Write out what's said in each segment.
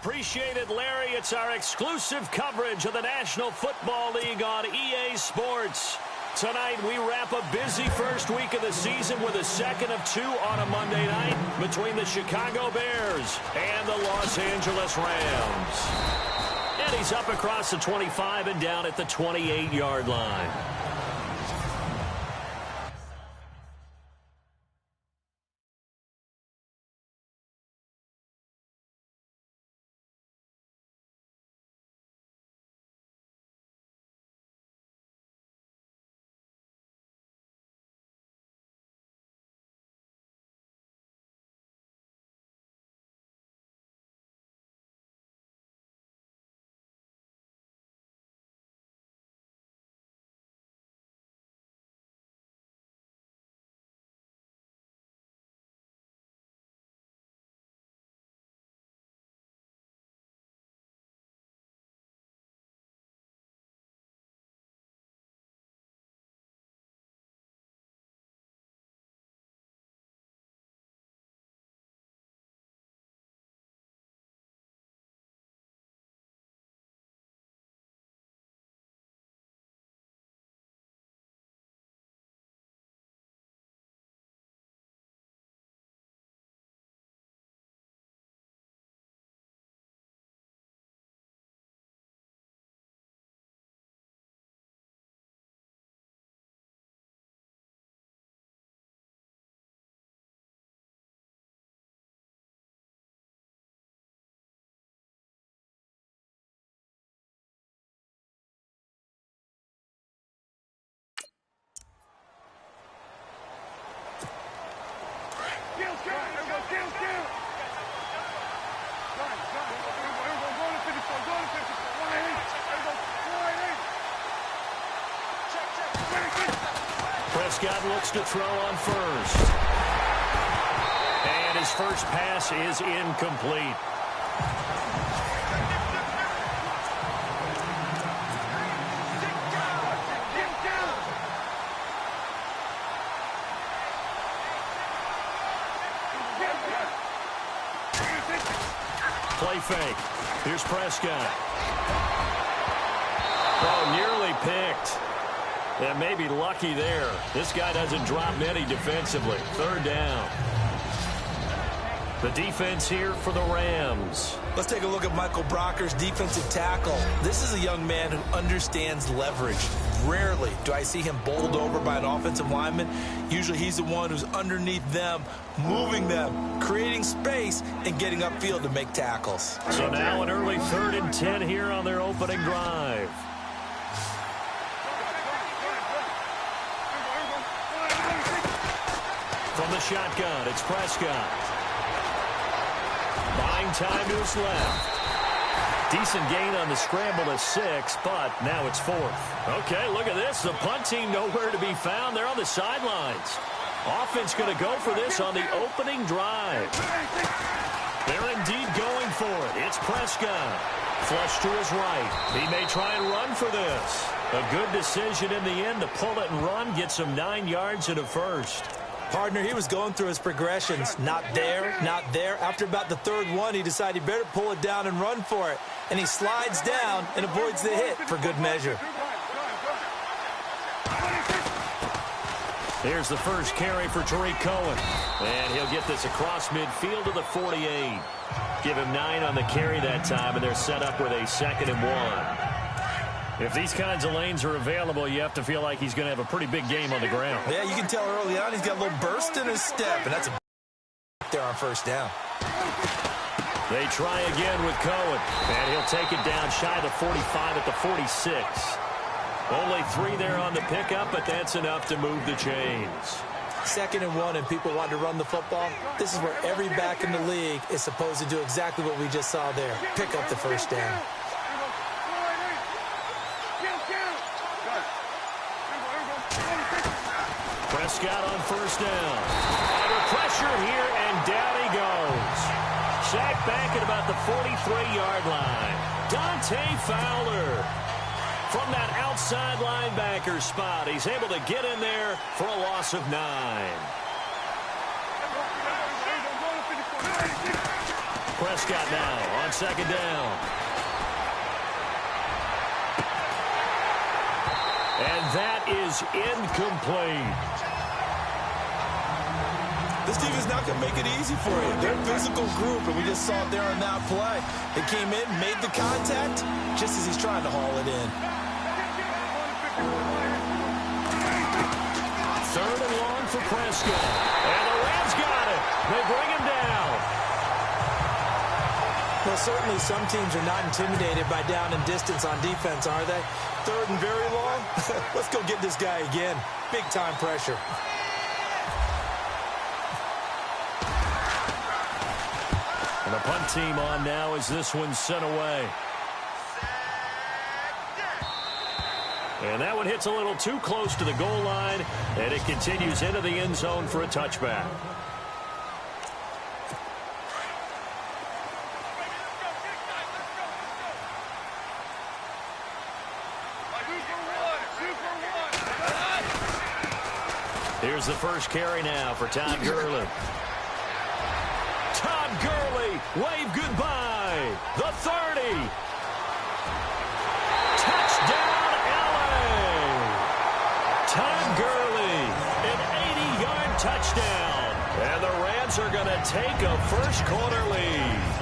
appreciate it, Larry. It's our exclusive coverage of the National Football League on EA Sports. Tonight, we wrap a busy first week of the season with a second of two on a Monday night between the Chicago Bears and the Los Angeles Rams. And he's up across the 25 and down at the 28-yard line. Prescott looks to throw on first. And his first pass is incomplete. Play fake. Here's Prescott. Oh, nearly picked. Yeah, maybe lucky there. This guy doesn't drop many defensively. Third down. The defense here for the Rams. Let's take a look at Michael Brocker's defensive tackle. This is a young man who understands leverage. Rarely do I see him bowled over by an offensive lineman. Usually he's the one who's underneath them, moving them, creating space, and getting upfield to make tackles. So now an early 3rd and 10 here on their opening drive. From the shotgun, it's Prescott. Buying time to his left. Decent gain on the scramble to 6, but now it's 4th. Okay, look at this. The punt team nowhere to be found. They're on the sidelines. Offense going to go for this on the opening drive. They're indeed going for it. It's Prescott. Flush to his right. He may try and run for this. A good decision in the end to pull it and run. Gets him 9 yards and a first. Partner, he was going through his progressions. Not there, not there. After about the 3rd one, he decided he better pull it down and run for it. And he slides down and avoids the hit for good measure. Here's the first carry for Tariq Cohen. And he'll get this across midfield to the 48. Give him 9 on the carry that time, and they're set up with a 2nd and 1. If these kinds of lanes are available, you have to feel like he's going to have a pretty big game on the ground. Yeah, you can tell early on he's got a little burst in his step, and that's a there on 1st down. They try again with Cohen, and he'll take it down shy of the 45 at the 46. Only 3 there on the pickup, but that's enough to move the chains. 2nd and 1, and people want to run the football. This is where every back in the league is supposed to do exactly what we just saw there. Pick up the 1st down. Prescott on 1st down. Under pressure here, and down he goes. Sacked back at about the 43-yard line. Dante Fowler. From that outside linebacker spot, he's able to get in there for a loss of 9. Prescott now on second down. And that is incomplete. This defense not going to make it easy for you. They're a physical group, and we just saw it there on that play. They came in, made the contact, just as he's trying to haul it in. Third and long for Prescott. And the Rams got it. They bring him down. Well, certainly some teams are not intimidated by down and distance on defense, are they? Third and very long? Let's go get this guy again. Big-time pressure. And the punt team on now as this one's sent away. And that one hits a little too close to the goal line, and it continues into the end zone for a touchback. Here's the first carry now for Todd Gurley. Todd Gurley, wave goodbye. The 30. Touchdown, LA. Todd Gurley, an 80-yard touchdown. And the Rams are going to take a first-quarter lead.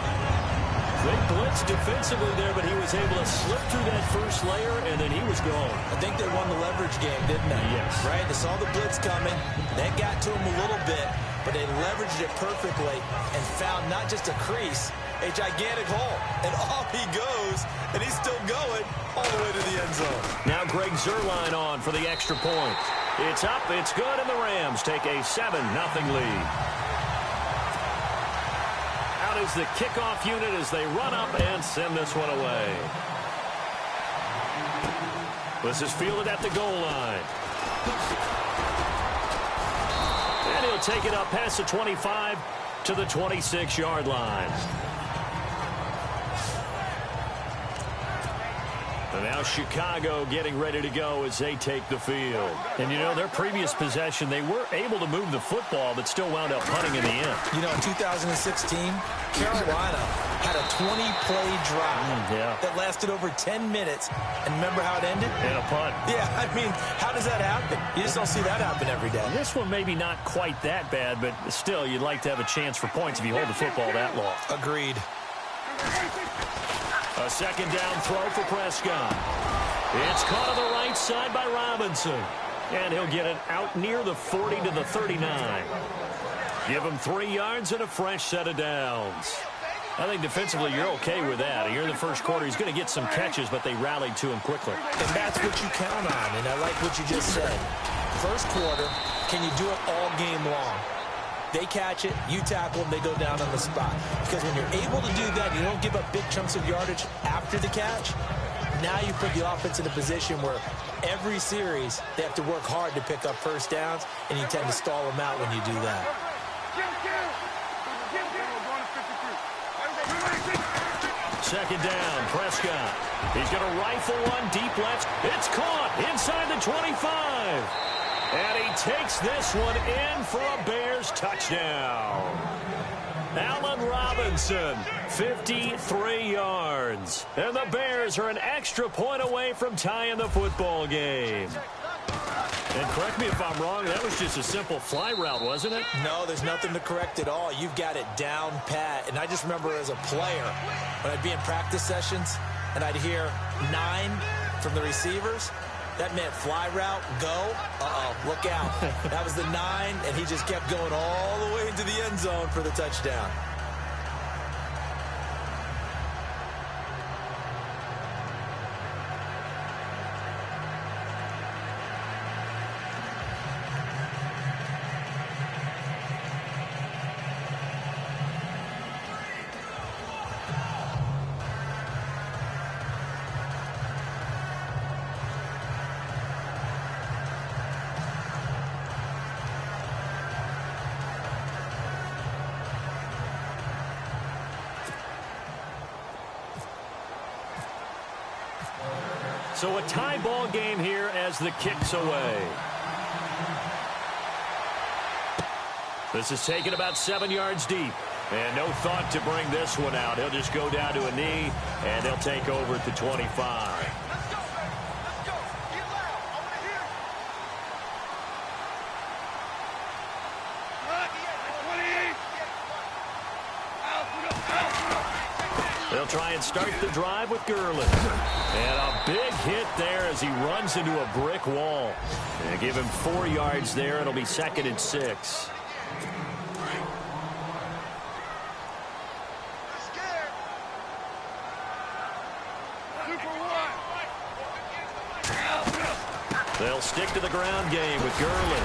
They blitzed defensively there, but he was able to slip through that first layer, and then he was gone. I think they won the leverage game, didn't they? Yes. Right? They saw the blitz coming. That got to him a little bit, but they leveraged it perfectly and found not just a crease, a gigantic hole. And off he goes, and he's still going all the way to the end zone. Now Greg Zuerlein on for the extra point. It's up, it's good, and the Rams take a 7-0 lead. Out is the kickoff unit as they run up and send this one away. This is fielded at the goal line. And he'll take it up past the 25 to the 26-yard line. And now Chicago getting ready to go as they take the field. And, you know, their previous possession, they were able to move the football, but still wound up punting in the end. You know, in 2016, Carolina had a 20-play drive that lasted over 10 minutes. And remember how it ended? And a punt. Yeah, I mean, how does that happen? You just don't see that happen every day. This one maybe not quite that bad, but still, you'd like to have a chance for points if you hold the football that long. Agreed. A second down throw for Prescott. It's caught on the right side by Robinson. And he'll get it out near the 40 to the 39. Give him 3 yards and a fresh set of downs. I think defensively you're okay with that. Here in the first quarter, he's going to get some catches, but they rallied to him quickly. And that's what you count on, and I like what you just said. First quarter, can you do it all game long? They catch it, you tackle them, they go down on the spot. Because when you're able to do that, you don't give up big chunks of yardage after the catch. Now you put the offense in a position where every series they have to work hard to pick up first downs, and you tend to stall them out when you do that. Second down, Prescott. He's going to rifle one deep left. It's caught inside the 25. And he takes this one in for a Bears touchdown. Allen Robinson, 53 yards. And the Bears are an extra point away from tying the football game. And correct me if I'm wrong, that was just a simple fly route, wasn't it? No, there's nothing to correct at all. You've got it down pat. And I just remember as a player, when I'd be in practice sessions and I'd hear 9 from the receivers, that meant fly route, go, look out. That was the 9, and he just kept going all the way into the end zone for the touchdown. So a tie ball game here as the kick's away. This is taken about 7 yards deep. And no thought to bring this one out. He'll just go down to a knee, and they'll take over at the 25. They'll try and start the drive with Gurley. And a big hit there as he runs into a brick wall. And give him 4 yards there. It'll be 2nd and 6. They'll stick to the ground game with Gurley.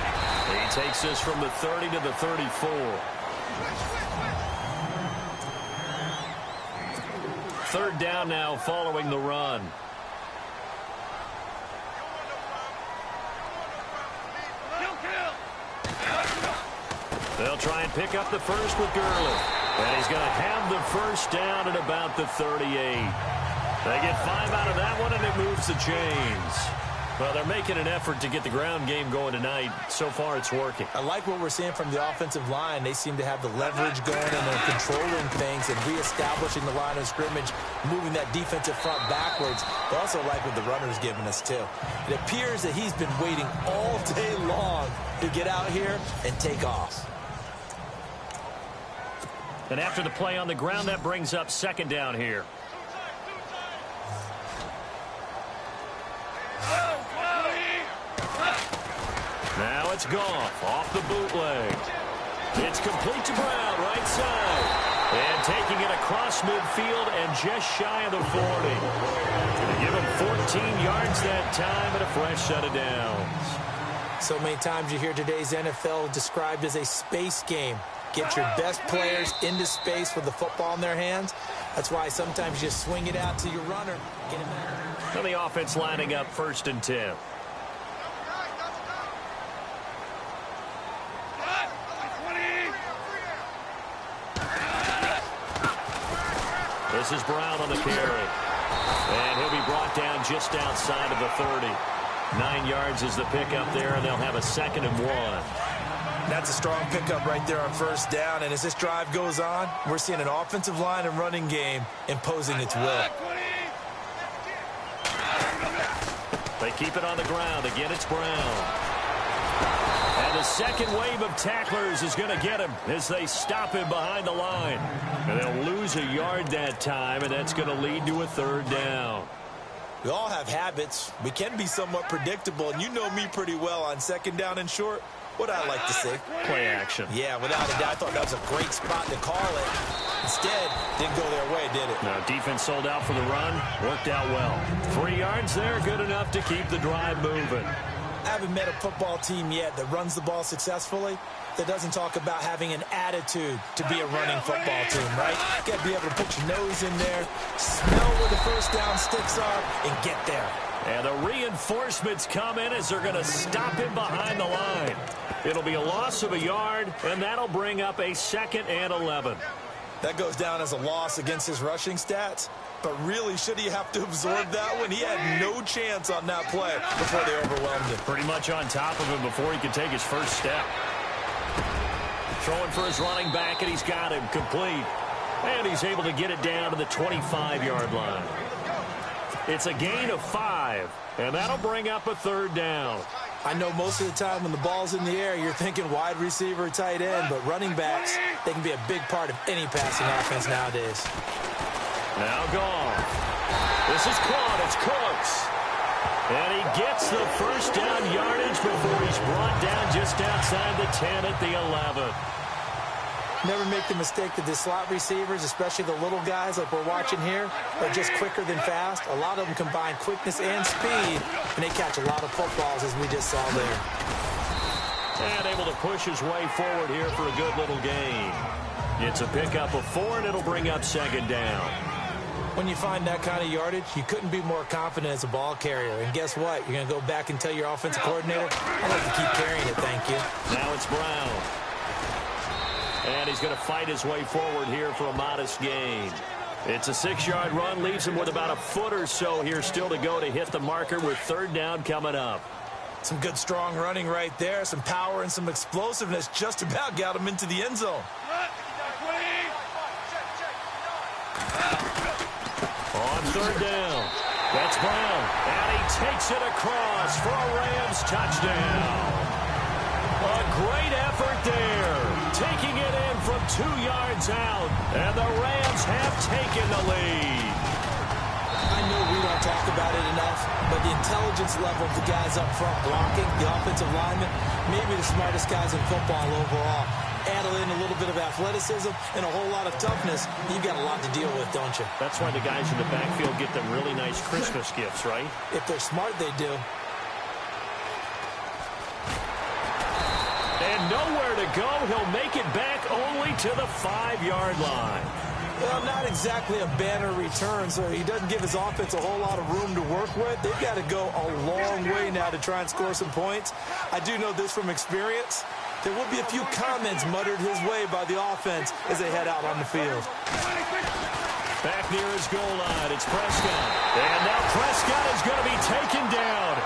He takes this from the 30 to the 34. 3rd down now following the run. They'll try and pick up the first with Gurley. And he's going to have the first down at about the 38. They get 5 out of that one, and it moves the chains. Well, they're making an effort to get the ground game going tonight. So far, it's working. I like what we're seeing from the offensive line. They seem to have the leverage going, and they're controlling things and reestablishing the line of scrimmage, moving that defensive front backwards. They also like what the runner's giving us, too. It appears that he's been waiting all day long to get out here and take off. And after the play on the ground, that brings up 2nd down here. Now it's Goff off the bootleg. It's complete to Brown, right side. And taking it across midfield and just shy of the 40. Gonna give him 14 yards that time and a fresh set of downs. So many times you hear today's NFL described as a space game. Get your best players into space with the football in their hands. That's why sometimes you swing it out to your runner. Get him out. And the offense lining up 1st and 10. This is Brown on the carry. And he'll be brought down just outside of the 30. 9 yards is the pickup there, and they'll have a 2nd and 1. That's a strong pickup right there on 1st down. And as this drive goes on, we're seeing an offensive line and running game imposing its will. They keep it on the ground. Again, it's Brown. And the second wave of tacklers is going to get him as they stop him behind the line. And they'll lose a yard that time, and that's going to lead to a 3rd down. We all have habits. We can be somewhat predictable, and you know me pretty well on 2nd down and short. What I like to see. Play action. Yeah, without a doubt. I thought that was a great spot to call it. Instead, didn't go their way, did it? No, defense sold out for the run. Worked out well. 3 yards there, good enough to keep the drive moving. I haven't met a football team yet that runs the ball successfully that doesn't talk about having an attitude to be a running football team, right? You got to be able to put your nose in there, smell where the 1st down sticks are, and get there. And the reinforcements come in as they're going to stop him behind the line. It'll be a loss of a yard, and that'll bring up a 2nd and 11. That goes down as a loss against his rushing stats. But really, should he have to absorb that one? He had no chance on that play before they overwhelmed him. Pretty much on top of him before he could take his first step. Throwing for his running back, and he's got him complete. And he's able to get it down to the 25-yard line. It's a gain of 5, and that'll bring up a 3rd down. I know most of the time when the ball's in the air, you're thinking wide receiver, tight end, but running backs, they can be a big part of any passing offense nowadays. Now gone. This is caught. It's Cooks. And he gets the first down yardage before he's brought down just outside the 10 at the 11. Never make the mistake that the slot receivers, especially the little guys like we're watching here, are just quicker than fast. A lot of them combine quickness and speed, and they catch a lot of footballs, as we just saw there. And able to push his way forward here for a good little gain. It's a pickup of 4, and it'll bring up 2nd down. When you find that kind of yardage, you couldn't be more confident as a ball carrier. And guess what? You're going to go back and tell your offensive coordinator, I'd like to keep carrying it, thank you. Now it's Brown. And he's going to fight his way forward here for a modest gain. It's a 6-yard run, leaves him with about a foot or so here still to go to hit the marker with 3rd down coming up. Some good, strong running right there. Some power and some explosiveness just about got him into the end zone. on third down. That's Brown, and he takes it across for a Rams touchdown. A great effort there, taking it in from 2 yards out, and the Rams have taken the lead. I know we don't talk about it enough, but the intelligence level of the guys up front blocking, the offensive linemen, maybe the smartest guys in football overall. Add in a little bit of athleticism and a whole lot of toughness, you've got a lot to deal with, don't you? That's why the guys in the backfield get them really nice Christmas gifts, right? If they're smart, they do. And nowhere to go. He'll make it back only to the 5-yard line. Well, not exactly a banner return, so he doesn't give his offense a whole lot of room to work with. They've got to go a long way now to try and score some points. I do know this from experience. There will be a few comments muttered his way by the offense as they head out on the field. Back near his goal line, it's Prescott. And now Prescott is going to be taken down.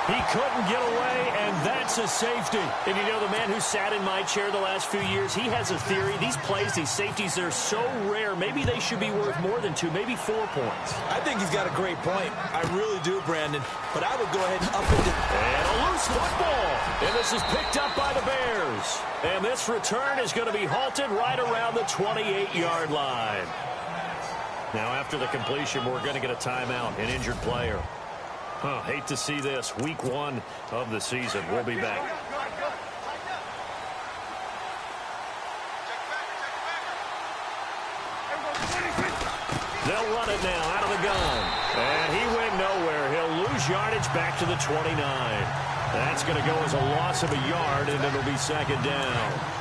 He couldn't get away, and that's a safety. And you know, the man who sat in my chair the last few years, he has a theory. These plays, these safeties, they're so rare. Maybe they should be worth more than 2, maybe 4 points. I think he's got a great point. I really do, Brandon. But I would go ahead and up it. And a loose football. And this is picked up by the Bears. And this return is going to be halted right around the 28-yard line. Now, after the completion, we're going to get a timeout, an injured player. Hate to see this. Week 1 of the season. We'll be back. They'll run it now out of the gun. And he went nowhere. He'll lose yardage back to the 29. That's going to go as a loss of a yard, and it'll be second down.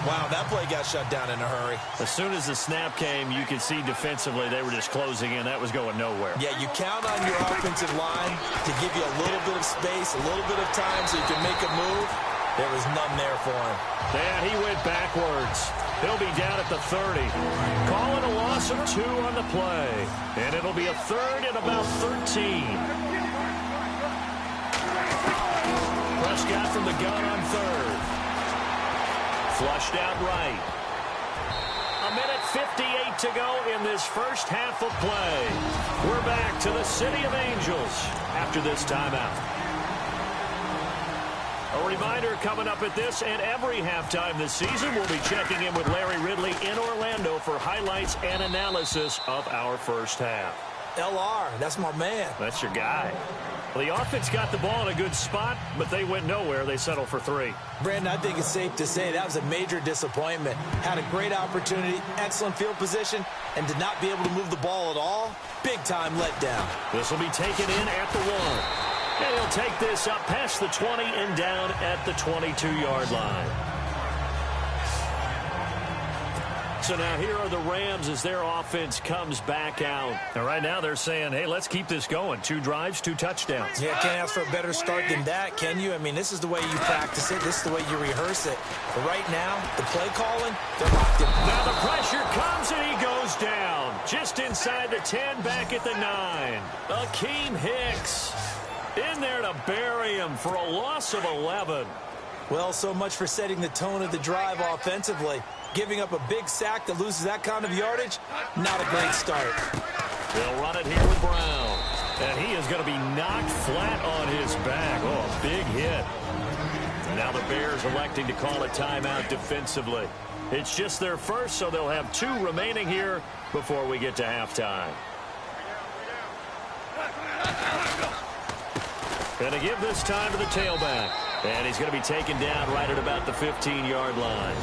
Wow, that play got shut down in a hurry. As soon as the snap came, you could see defensively they were just closing in. That was going nowhere. Yeah, you count on your offensive line to give you a little bit of space, a little bit of time so you can make a move. There was none there for him. Yeah, he went backwards. He'll be down at the 30. Calling a loss of 2 on the play. And it'll be a third and about 13. Prescott from the gun on third. Flushed out right. 1:58 to go in this first half of play. We're back to the City of Angels after this timeout. A reminder coming up at this and every halftime this season, we'll be checking in with Larry Ridley in Orlando for highlights and analysis of our first half. LR, that's my man. That's your guy. Well, the offense got the ball in a good spot, but they went nowhere. They settled for 3. Brandon, I think it's safe to say that was a major disappointment. Had a great opportunity, excellent field position, and did not be able to move the ball at all. Big-time letdown. This will be taken in at the 1. And he'll take this up past the 20 and down at the 22-yard line. So now here are the Rams as their offense comes back out. And right now they're saying, hey, let's keep this going. 2 drives, 2 touchdowns. Yeah, can't ask for a better start than that, can you? I mean, this is the way you practice it. This is the way you rehearse it. But right now, the play calling, they're locked in. Now the pressure comes and he goes down. Just inside the 10, back at the 9. Akeem Hicks in there to bury him for a loss of 11. Well, so much for setting the tone of the drive offensively. Giving up a big sack that loses that kind of yardage, not a great start. They'll run it here with Brown. And he is going to be knocked flat on his back. Oh, a big hit. And now the Bears electing to call a timeout defensively. It's just their first, so they'll have 2 remaining here before we get to halftime. Going to give this time to the tailback. And he's going to be taken down right at about the 15-yard line.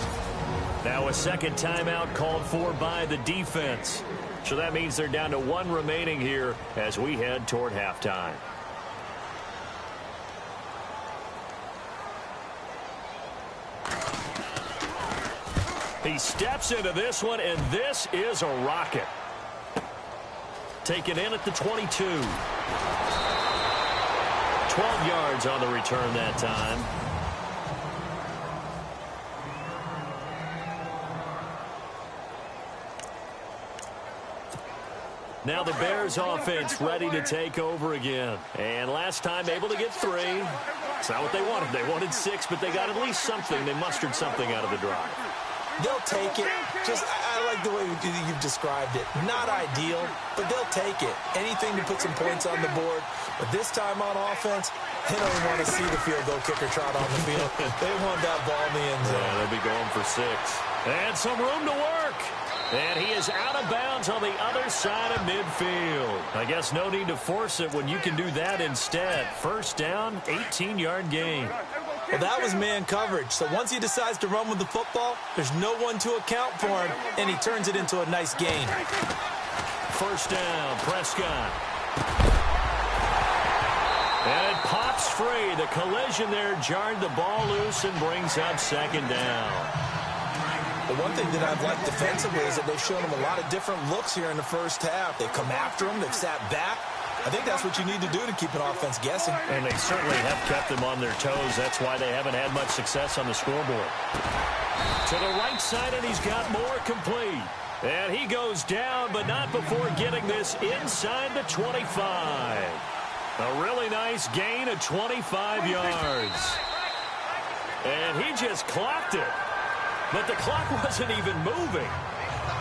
Now a second timeout called for by the defense. So that means they're down to 1 remaining here as we head toward halftime. He steps into this one, and this is a rocket. Taken in at the 22. 12 yards on the return that time. Now the Bears offense ready to take over again. And last time able to get 3. It's not what they wanted. They wanted 6, but they got at least something. They mustered something out of the drive. They'll take it. I like the way you've described it. Not ideal, but they'll take it. Anything to put some points on the board. But this time on offense, they don't want to see the field goal kicker trot on the field. They want that ball in the end zone. Yeah, they'll be going for 6. And some room to work. And he is out of bounds on the other side of midfield. I guess no need to force it when you can do that instead. First down, 18-yard gain. Well, that was man coverage. So once he decides to run with the football, there's no one to account for him, and he turns it into a nice gain. First down, Prescott. And it pops free. The collision there jarred the ball loose and brings up second down. The one thing that I've liked defensively is that they've shown him a lot of different looks here in the first half. They've come after him. They've sat back. I think that's what you need to do to keep an offense guessing. And they certainly have kept them on their toes. That's why they haven't had much success on the scoreboard. To the right side, and he's got more complete. And he goes down, but not before getting this inside the 25. A really nice gain of 25 yards. And he just clocked it. But the clock wasn't even moving.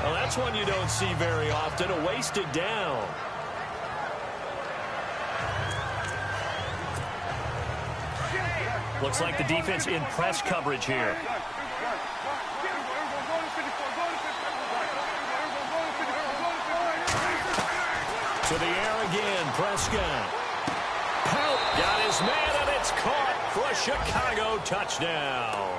Well, that's one you don't see very often, a wasted down. Looks like the defense in press coverage here. To the air again, Prescott. Got his man, and it's caught for a Chicago touchdown.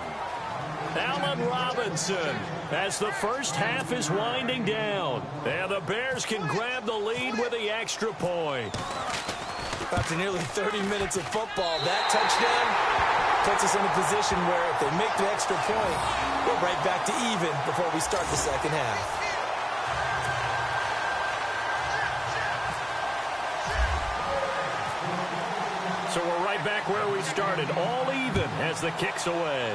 Allen Robinson as the first half is winding down. And the Bears can grab the lead with the extra point. After nearly 30 minutes of football, that touchdown puts us in a position where if they make the extra point, we're right back to even before we start the second half. So we're right back where we started, all even as the kick's away.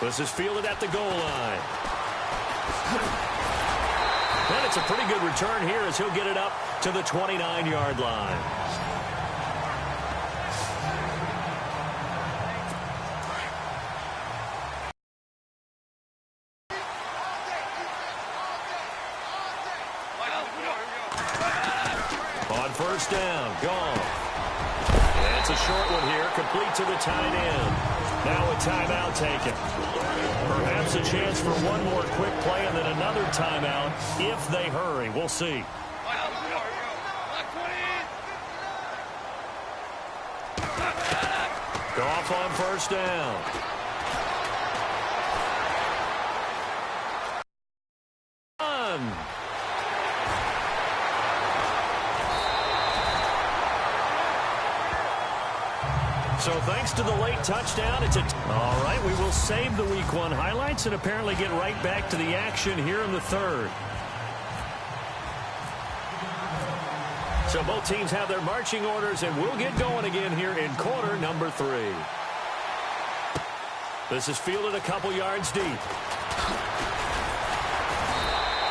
This is fielded at the goal line. And it's a pretty good return here as he'll get it up to the 29-yard line. On first down, gone. And it's a short one here, complete to the tight end. Now a timeout taken. Perhaps a chance for one more quick play and then another timeout if they hurry. We'll see. Goff on first down. So thanks to the late touchdown, it's all right, we will save the Week 1 highlights and apparently get right back to the action here in the third. So both teams have their marching orders, and we'll get going again here in quarter number 3. This is fielded a couple yards deep.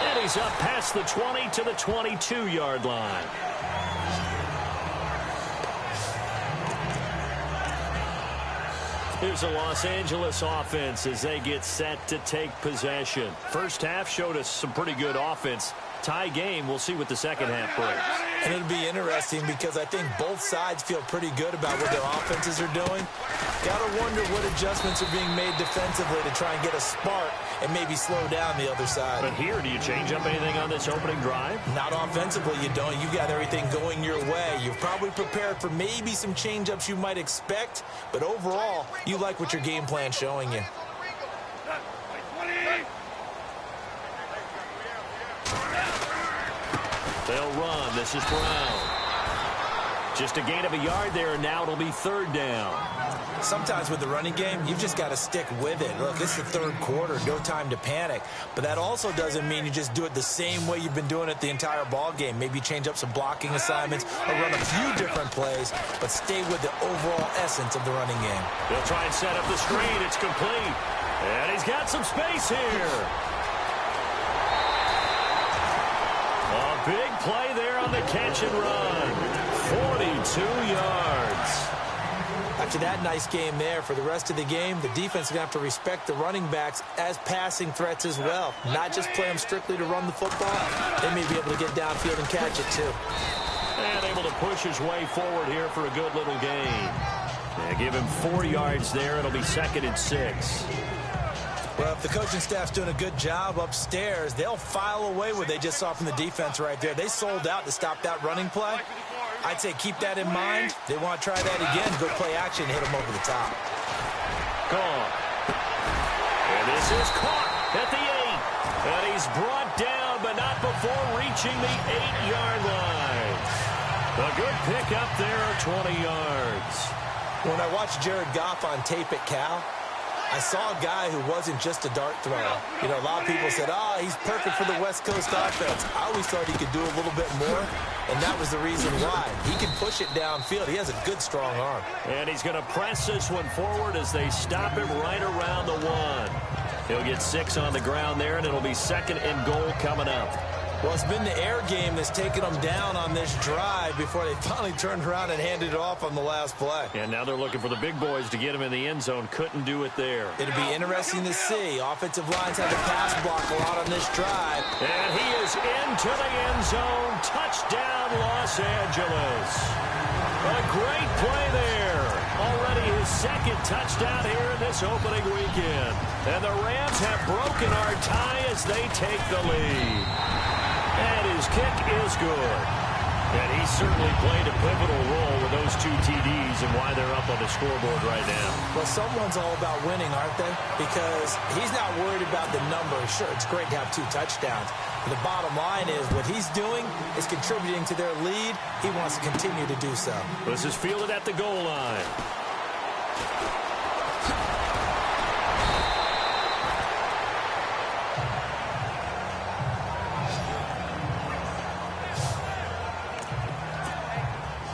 And he's up past the 20 to the 22-yard line. Here's a Los Angeles offense as they get set to take possession. First half showed us some pretty good offense. Tie game, we'll see what the second half brings. And it'll be interesting because I think both sides feel pretty good about what their offenses are doing. Gotta wonder what adjustments are being made defensively to try and get a spark and maybe slow down the other side. But here, do you change up anything on this opening drive? Not offensively, you don't. You've got everything going your way. You've probably prepared for maybe some change-ups you might expect, but overall, you like what your game plan's showing you. They'll run. This is Brown. Just a gain of a yard there, and now it'll be third down. Sometimes with the running game, you've just got to stick with it. Look, this is the third quarter, no time to panic. But that also doesn't mean you just do it the same way you've been doing it the entire ball game. Maybe change up some blocking assignments or run a few different plays, but stay with the overall essence of the running game. They'll try and set up the screen. It's complete. And he's got some space here. A big play there on the catch and run. 42 yards. After that nice game there, for the rest of the game, the defense is going to have to respect the running backs as passing threats as well. Not just play them strictly to run the football. They may be able to get downfield and catch it too. And able to push his way forward here for a good little gain. Yeah, give him 4 yards there. It'll be 2nd and 6. Well, if the coaching staff's doing a good job upstairs, they'll file away what they just saw from the defense right there. They sold out to stop that running play. I'd say keep that in mind. They want to try that again. Go play action, hit them over the top. Gone. And this is caught at the 8. And he's brought down, but not before reaching the 8-yard line. A good pickup there of 20 yards. When I watched Jared Goff on tape at Cal, I saw a guy who wasn't just a dart thrower. You know, a lot of people said, he's perfect for the West Coast offense. I always thought he could do a little bit more, and that was the reason why. He can push it downfield. He has a good, strong arm. And he's going to press this one forward as they stop him right around the 1. He'll get 6 on the ground there, and it'll be 2nd and goal coming up. Well, it's been the air game that's taken them down on this drive before they finally turned around and handed it off on the last play. And now they're looking for the big boys to get him in the end zone. Couldn't do it there. It'll be interesting to see. Offensive lines have to pass block a lot on this drive. And he is into the end zone. Touchdown, Los Angeles. A great play there. Already his 2nd touchdown here in this opening weekend. And the Rams have broken our tie as they take the lead. And his kick is good. And he certainly played a pivotal role with those 2 TDs and why they're up on the scoreboard right now. Well, someone's all about winning, aren't they? Because he's not worried about the numbers. Sure, it's great to have 2 touchdowns. But the bottom line is what he's doing is contributing to their lead. He wants to continue to do so. This is fielded at the goal line.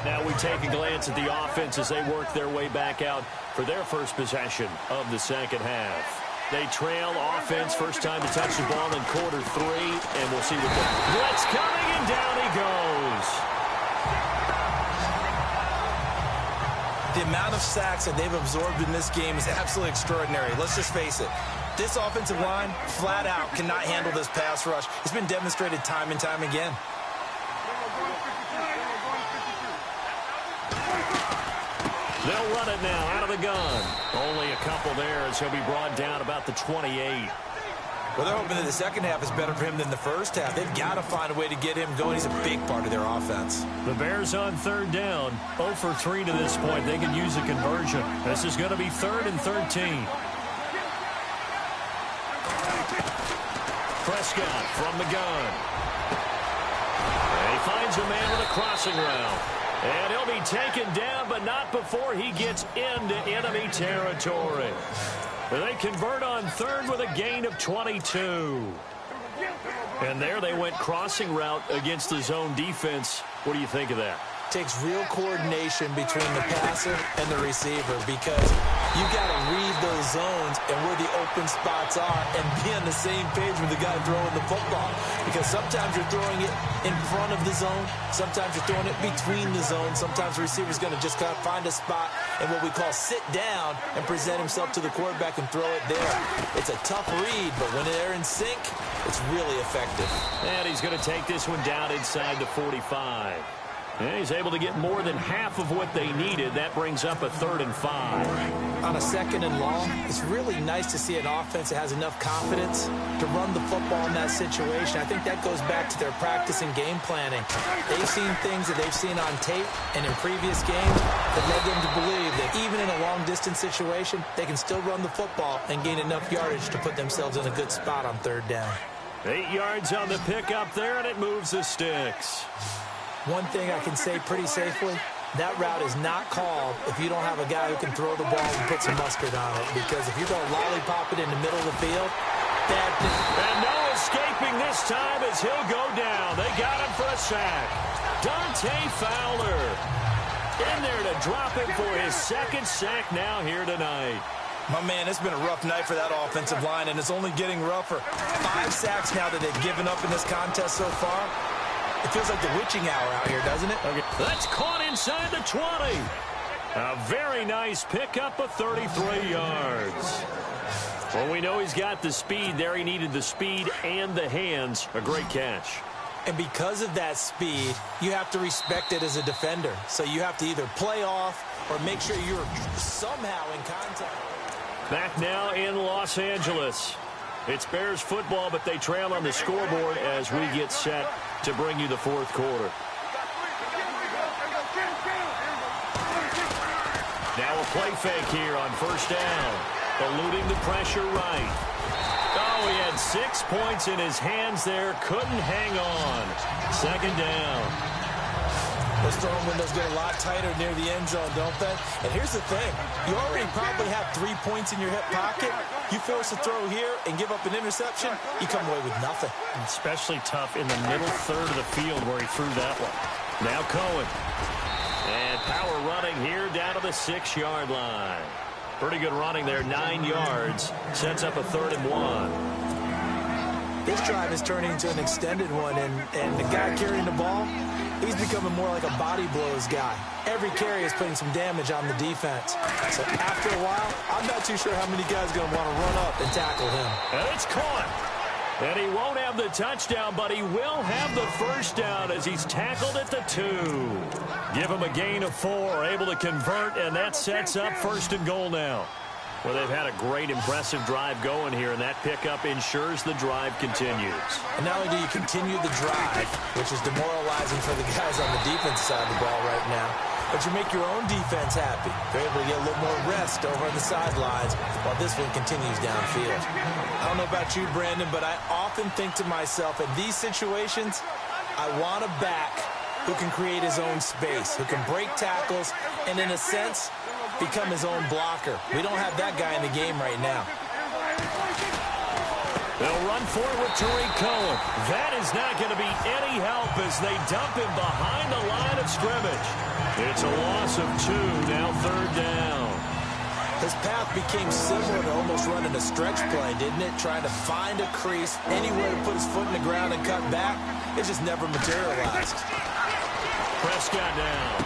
Now we take a glance at the offense as they work their way back out for their first possession of the second half. They trail offense, first time to touch the ball in quarter 3, and we'll see what the blitz coming, and down he goes. The amount of sacks that they've absorbed in this game is absolutely extraordinary. Let's just face it. This offensive line, flat out, cannot handle this pass rush. It's been demonstrated time and time again. They'll run it now out of the gun. Only a couple there as he'll be brought down about the 28. Well, they're hoping that the second half is better for him than the first half. They've got to find a way to get him going. He's a big part of their offense. The Bears on 3rd down. 0 for 3 to this point. They can use a conversion. This is going to be 3rd and 13. Prescott from the gun. And he finds a man with a crossing route. And he'll be taken down, but not before he gets into enemy territory. They convert on 3rd with a gain of 22. And there they went crossing route against the zone defense. What do you think of that? Takes real coordination between the passer and the receiver because you got to read those zones and where the open spots are and be on the same page with the guy throwing the football. Because sometimes you're throwing it in front of the zone. Sometimes you're throwing it between the zones. Sometimes the receiver's going to just kind of find a spot and what we call sit down and present himself to the quarterback and throw it there. It's a tough read, but when they're in sync, it's really effective. And he's going to take this one down inside the 45. And he's able to get more than half of what they needed. That brings up a 3rd and 5. On a 2nd and long, it's really nice to see an offense that has enough confidence to run the football in that situation. I think that goes back to their practice and game planning. They've seen things that they've seen on tape and in previous games that led them to believe that even in a long-distance situation, they can still run the football and gain enough yardage to put themselves in a good spot on 3rd down. 8 yards on the pickup there, and it moves the sticks. One thing I can say pretty safely, that route is not called if you don't have a guy who can throw the ball and put some mustard on it. Because if you're going to lollipop it in the middle of the field, bad thing. And no escaping this time as he'll go down. They got him for a sack. Dante Fowler in there to drop him for his 2nd sack now here tonight. My man, it's been a rough night for that offensive line, and it's only getting rougher. 5 sacks now that they've given up in this contest so far. It feels like the witching hour out here, doesn't it? Okay. That's caught inside the 20. A very nice pickup of 33 yards. Well, we know he's got the speed there. He needed the speed and the hands. A great catch. And because of that speed, you have to respect it as a defender. So you have to either play off or make sure you're somehow in contact. Back now in Los Angeles. It's Bears football, but they trail on the scoreboard as we get set to bring you the fourth quarter. Now a play fake here on first down. Eluding the pressure right. Oh, he had 6 points in his hands there. Couldn't hang on. Second down. Those throwing windows get a lot tighter near the end zone, don't they? And here's the thing. You already probably have 3 points in your hip pocket. You force a throw here and give up an interception, you come away with nothing. Especially tough in the middle third of the field where he threw that one. Now Cohen. And power running here down to the 6-yard line. Pretty good running there, 9 yards. Sets up a 3rd and 1. This drive is turning into an extended one, and the guy carrying the ball, he's becoming more like a body blows guy. Every carry is putting some damage on the defense. So after a while, I'm not too sure how many guys are going to want to run up and tackle him. And it's caught. And he won't have the touchdown, but he will have the first down as he's tackled at the 2. Give him a gain of 4, able to convert, and that sets up 1st and goal now. Well, they've had a great, impressive drive going here, and that pickup ensures the drive continues. And not only do you continue the drive, which is demoralizing for the guys on the defense side of the ball right now, but you make your own defense happy. They're able to get a little more rest over on the sidelines while this one continues downfield. I don't know about you, Brandon, but I often think to myself, in these situations, I want a back who can create his own space, who can break tackles, and in a sense, become his own blocker. We don't have that guy in the game right now. They'll run forward with Tariq Cohen. That is not going to be any help as they dump him behind the line of scrimmage. It's a loss of 2, now 3rd down. His path became similar to almost running a stretch play, didn't it? Trying to find a crease, anywhere to put his foot in the ground and cut back. It just never materialized. Prescott down.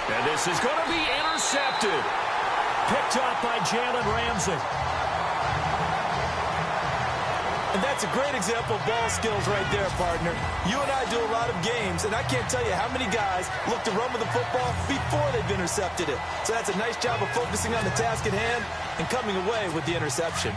And this is going to be intercepted. Picked up by Jalen Ramsey. And that's a great example of ball skills right there, partner. You and I do a lot of games, and I can't tell you how many guys look to run with the football before they've intercepted it. So that's a nice job of focusing on the task at hand and coming away with the interception.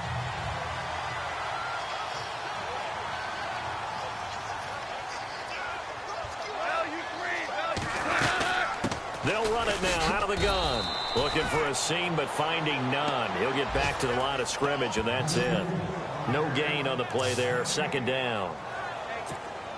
They'll run it now out of the gun. Looking for a seam, but finding none. He'll get back to the line of scrimmage, and that's it. No gain on the play there. 2nd down.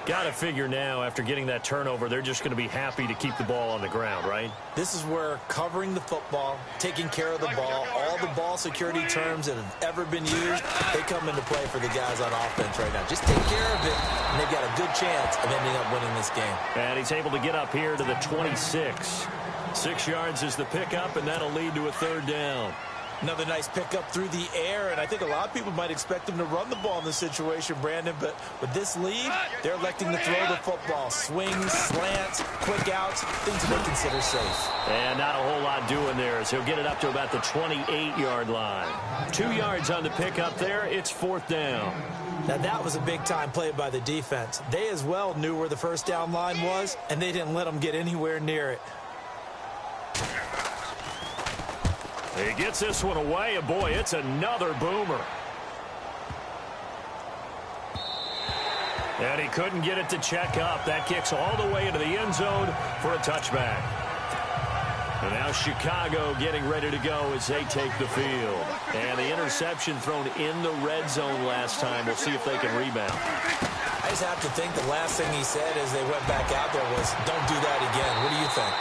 Got to figure now, after getting that turnover, they're just going to be happy to keep the ball on the ground, right? This is where covering the football, taking care of the ball, all the ball security terms that have ever been used, they come into play for the guys on offense right now. Just take care of it, and they've got a good chance of ending up winning this game. And he's able to get up here to the 26. 6 yards is the pickup, and that'll lead to a 3rd down. Another nice pickup through the air, and I think a lot of people might expect them to run the ball in this situation, Brandon, but with this lead, they're electing to throw the football. Swings, slants, quick outs, things they consider safe. And not a whole lot doing there as he'll get it up to about the 28-yard line. 2 yards on the pickup there. It's 4th down. Now, that was a big-time play by the defense. They as well knew where the first down line was, and they didn't let them get anywhere near it. He gets this one away, and boy, it's another boomer. And he couldn't get it to check up. That kicks all the way into the end zone for a touchback. And now Chicago getting ready to go as they take the field. And the interception thrown in the red zone last time. We'll see if they can rebound. I just have to think the last thing he said as they went back out there was, don't do that again. What do you think?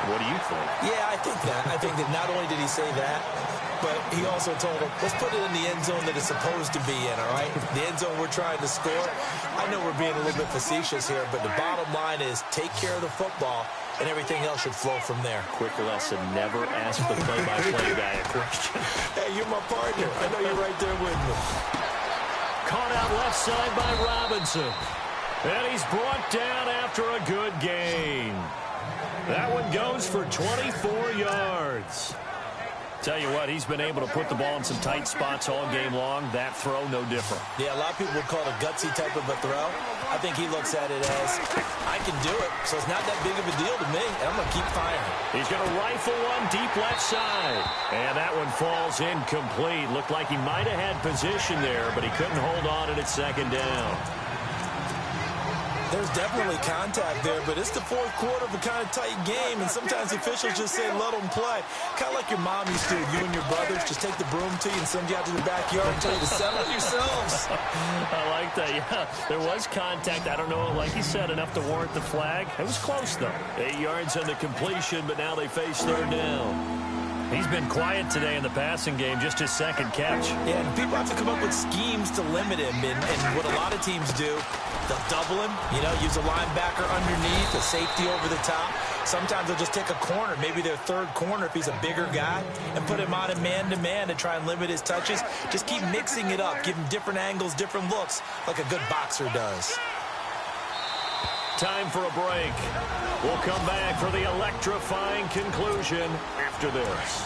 What do you think? Yeah, I think that. I think that not only did he say that, but he also told him, let's put it in the end zone that it's supposed to be in, all right? The end zone we're trying to score. I know we're being a little bit facetious here, but the bottom line is take care of the football, and everything else should flow from there. Quick lesson, never ask the play-by-play guy a question. Hey, you're my partner. I know you're right there with me. Caught out left side by Robinson. And he's brought down after a good gain. That one goes for 24 yards. Tell you what, he's been able to put the ball in some tight spots all game long. That throw, no different. Yeah, a lot of people would call it a gutsy type of a throw. I think he looks at it as, I can do it, so it's not that big of a deal to me, and I'm going to keep firing. He's going to rifle one deep left side. And that one falls incomplete. Looked like he might have had position there, but he couldn't hold on at second down. There's definitely contact there, but it's the fourth quarter of a kind of tight game, and sometimes officials just say, let them play. Kind of like your mom used to do, you and your brothers, just take the broom to you and send you out to the backyard and tell you to settle it yourselves. I like that, yeah. There was contact. I don't know, like you said, enough to warrant the flag. It was close, though. 8 yards on the completion, but now they face third down. He's been quiet today in the passing game, just his second catch. Yeah, and people have to come up with schemes to limit him, and what a lot of teams do, they'll double him, use a linebacker underneath, a safety over the top. Sometimes they'll just take a corner, maybe their third corner if he's a bigger guy, and put him on a man-to-man to try and limit his touches. Just keep mixing it up, give him different angles, different looks, like a good boxer does. Time for a break. We'll come back for the electrifying conclusion after this.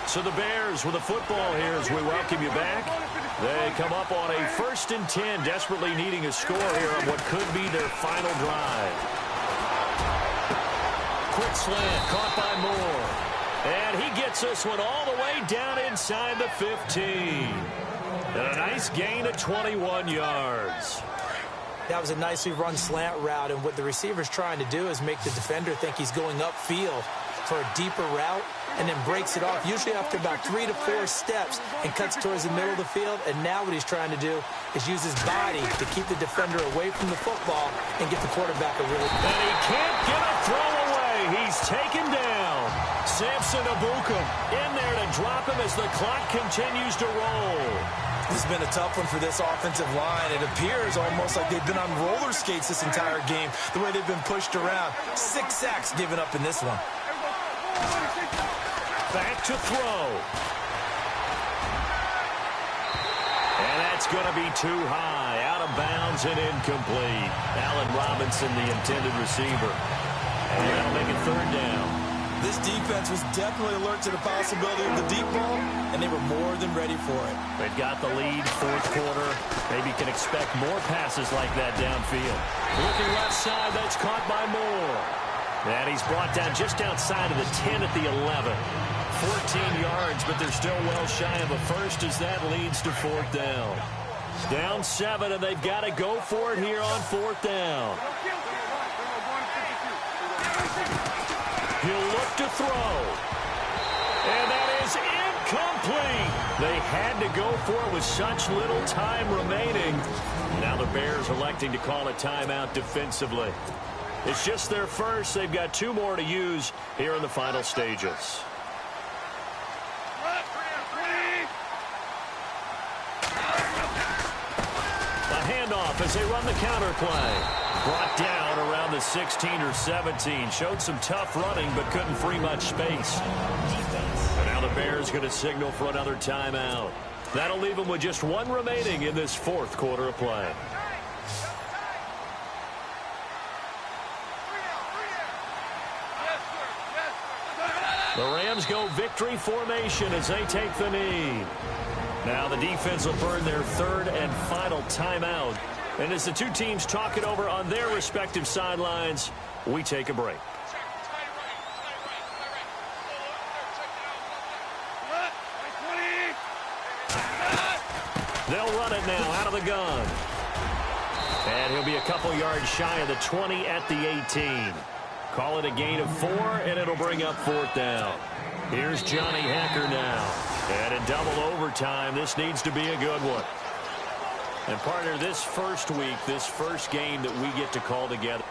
So the Bears with the football here as we welcome you back. They come up on a 1st and 10, desperately needing a score here on what could be their final drive. Quick slant, caught by Moore. And he gets this one all the way down inside the 15. And a nice gain of 21 yards. That was a nicely run slant route, and what the receiver's trying to do is make the defender think he's going upfield for a deeper route, and then breaks it off, usually after about 3 to 4 steps, and cuts towards the middle of the field. And now what he's trying to do is use his body to keep the defender away from the football and get the quarterback a really... And he can't get a throw away. He's taken down. Samson Abukum in there to drop him as the clock continues to roll. This has been a tough one for this offensive line. It appears almost like they've been on roller skates this entire game, the way they've been pushed around. 6 sacks given up in this one. Back to throw. And that's going to be too high. Out of bounds and incomplete. Allen Robinson, the intended receiver. And that'll make it third down. This defense was definitely alert to the possibility of the deep ball, and they were more than ready for it. They've got the lead, fourth quarter. Maybe can expect more passes like that downfield. Looking left side, that's caught by Moore. And he's brought down just outside of the 10 at the 11. 14 yards, but they're still well shy of a first as that leads to fourth down. Down 7, and they've got to go for it here on fourth down. He'll look to throw. And that is incomplete. They had to go for it with such little time remaining. Now the Bears electing to call a timeout defensively. It's just their first. They've got 2 more to use here in the final stages. A handoff as they run the counter play. Brought down around the 16 or 17. Showed some tough running, but couldn't free much space. And now the Bears going to signal for another timeout. That'll leave them with just 1 remaining in this fourth quarter of play. The Rams go victory formation as they take the knee. Now the defense will burn their 3rd and final timeout. And as the 2 teams talk it over on their respective sidelines, we take a break. They'll run it now out of the gun. And he'll be a couple yards shy of the 20 at the 18. Call it a gain of 4, and it'll bring up fourth down. Here's Johnny Hacker now. And in double overtime, this needs to be a good one. And partner, this first week, this first game that we get to call together.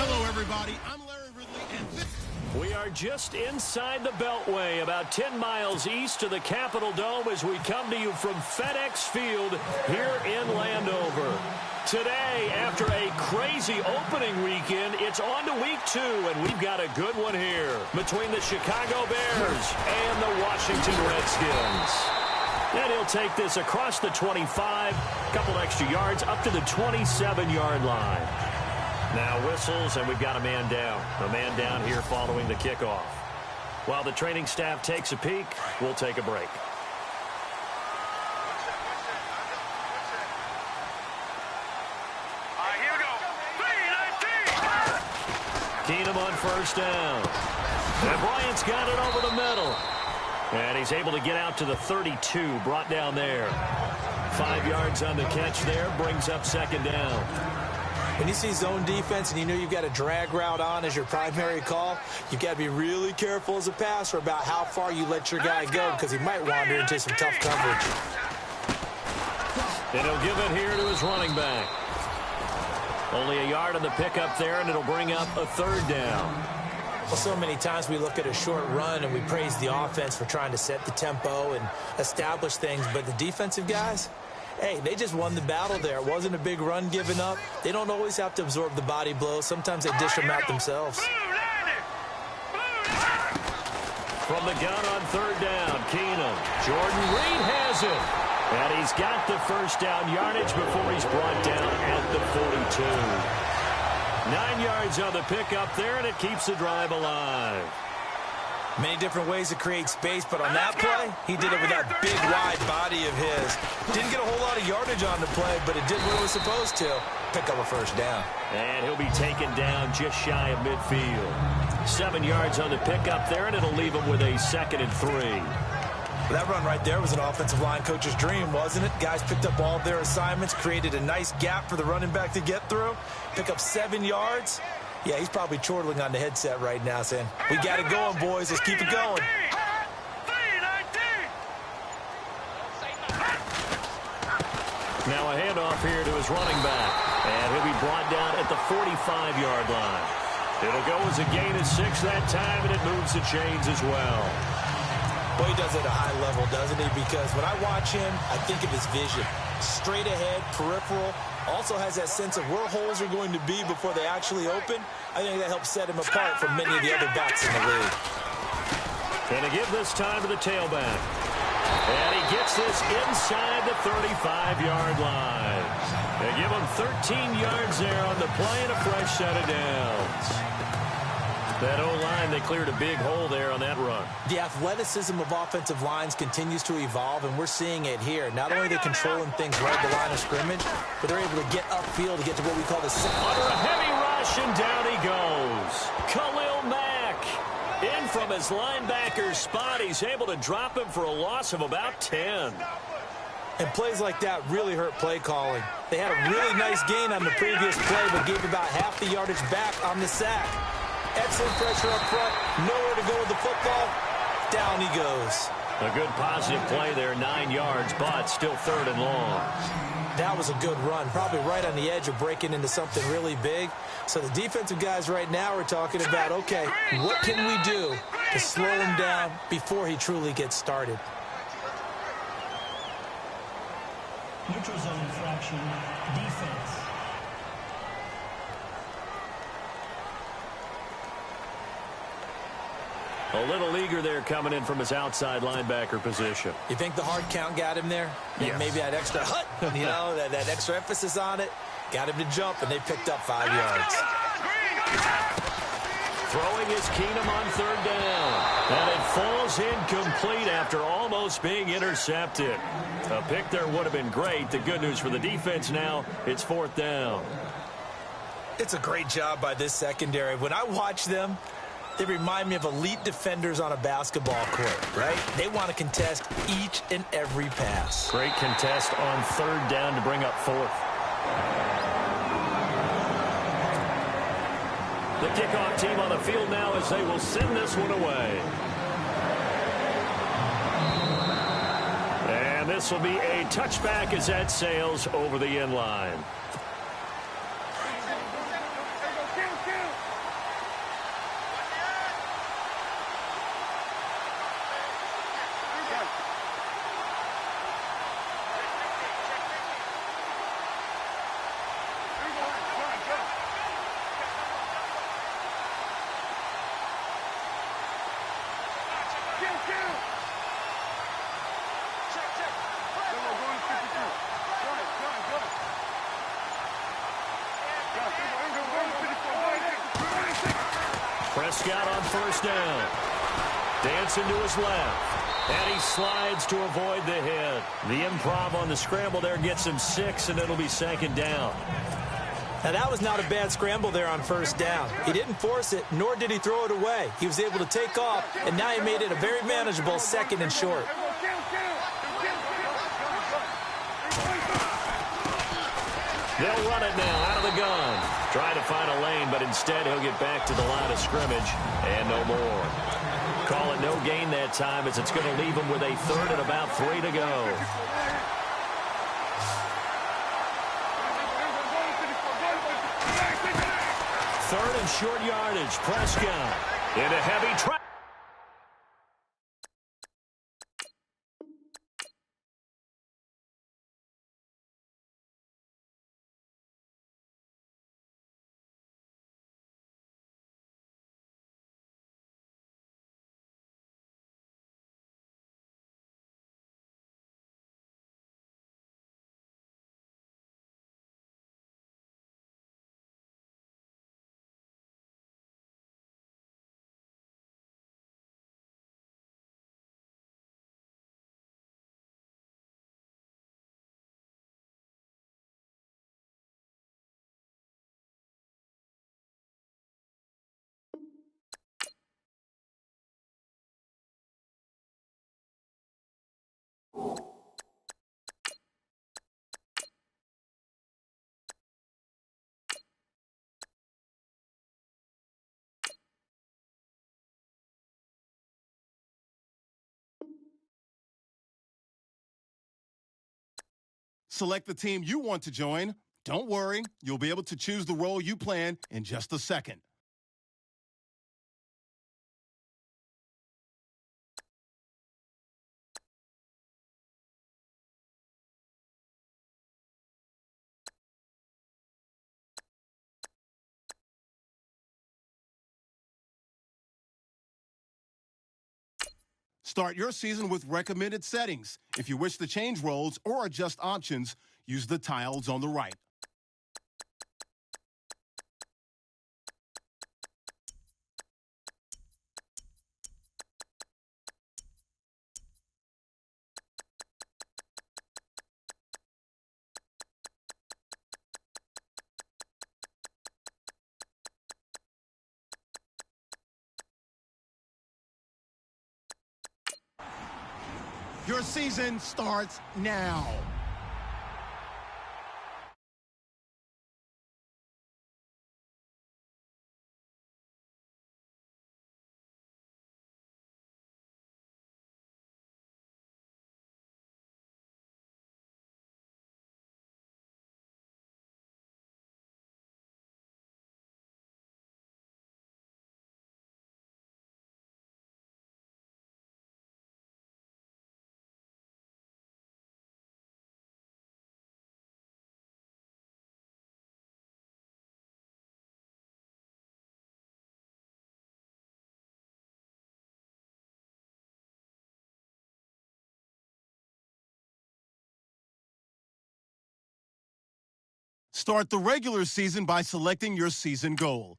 Hello, everybody. I'm Larry Ridley, and this... We are just inside the Beltway, about 10 miles east of the Capitol Dome as we come to you from FedEx Field here in Landover. Today, after a crazy opening weekend, it's on to week 2, and we've got a good one here between the Chicago Bears and the Washington Redskins. And he'll take this across the 25, a couple extra yards, up to the 27-yard line. Now whistles, and we've got a man down. A man down here following the kickoff. While the training staff takes a peek, we'll take a break. Here we go. 3-19. Keenum on first down. And Bryant's got it over the middle. And he's able to get out to the 32, brought down there. 5 yards on the catch there, brings up second down. When you see zone defense and you know you've got a drag route on as your primary call, you've got to be really careful as a passer about how far you let your guy go because he might wander into some tough coverage. And he'll give it here to his running back. Only a yard on the pickup there, and it'll bring up a third down. Well, so many times we look at a short run and we praise the offense for trying to set the tempo and establish things, but the defensive guys, hey, they just won the battle there. It wasn't a big run given up. They don't always have to absorb the body blows. Sometimes they dish them out themselves. From the gun on third down, Keenum. Jordan Reed has it. And he's got the first down yardage before he's brought down at the 42. 9 yards on the pickup there, and it keeps the drive alive. Many different ways to create space, but on that play, he did it with that big, wide body of his. Didn't get a whole lot of yardage on the play, but it did what it was supposed to. Pick up a first down. And he'll be taken down just shy of midfield. 7 yards on the pickup there, and it'll leave him with a 2nd and 3. Well, that run right there was an offensive line coach's dream, wasn't it? Guys picked up all of their assignments, created a nice gap for the running back to get through, pick up 7 yards. Yeah, he's probably chortling on the headset right now saying, we got it going, boys. Let's keep it going. Now a handoff here to his running back. And he'll be brought down at the 45-yard line. It'll go as a gain of 6 that time, and it moves the chains as well. Well, he does it at a high level, doesn't he? Because when I watch him, I think of his vision. Straight ahead, peripheral. Also has that sense of where holes are going to be before they actually open. I think that helps set him apart from many of the other backs in the league. And to give this time to the tailback. And he gets this inside the 35-yard line. They give him 13 yards there on the play and a fresh set of downs. That O-line, they cleared a big hole there on that run. The athleticism of offensive lines continues to evolve, and we're seeing it here. Not only are they controlling things right at the line of scrimmage, but they're able to get upfield to get to what we call the... Under a heavy rush, and down he goes. Khalil Mack. In from his linebacker spot, he's able to drop him for a loss of about 10. And plays like that really hurt play calling. They had a really nice gain on the previous play, but gave about half the yardage back on the sack. Excellent pressure up front. Nowhere to go with the football. Down he goes. A good positive play there, 9 yards, but still 3rd and long. That was a good run, probably right on the edge of breaking into something really big. So the defensive guys right now are talking about, okay, what can we do to slow him down before he truly gets started? Neutral zone infraction, defense. A little eager there coming in from his outside linebacker position. You think the hard count got him there? Yes. Maybe that extra that extra emphasis on it got him to jump, and they picked up 5 yards. Throwing is Keenum on 3rd down. And it falls incomplete after almost being intercepted. A pick there would have been great. The good news for the defense now, it's 4th down. It's a great job by this secondary. When I watch them, they remind me of elite defenders on a basketball court, right? They want to contest each and every pass. Great contest on 3rd down to bring up 4th. The kickoff team on the field now as they will send this one away. And this will be a touchback as that sails over the end line. Prescott on 1st down. Dancing to his left. And he slides to avoid the hit. The improv on the scramble there gets him 6, and it'll be 2nd down. Now, that was not a bad scramble there on 1st down. He didn't force it, nor did he throw it away. He was able to take off, and now he made it a very manageable 2nd and short. They'll run it now out of the gun. Try to find a lane, but instead he'll get back to the line of scrimmage and no more. Call it no gain that time as it's going to leave him with a 3rd and about 3 to go. 3rd and short yardage. Prescott into heavy traffic. Select the team you want to join. Don't worry, you'll be able to choose the role you plan in just a second. Start your season with recommended settings. If you wish to change roles or adjust options, use the tiles on the right. Your season starts now. Start the regular season by selecting your season goal.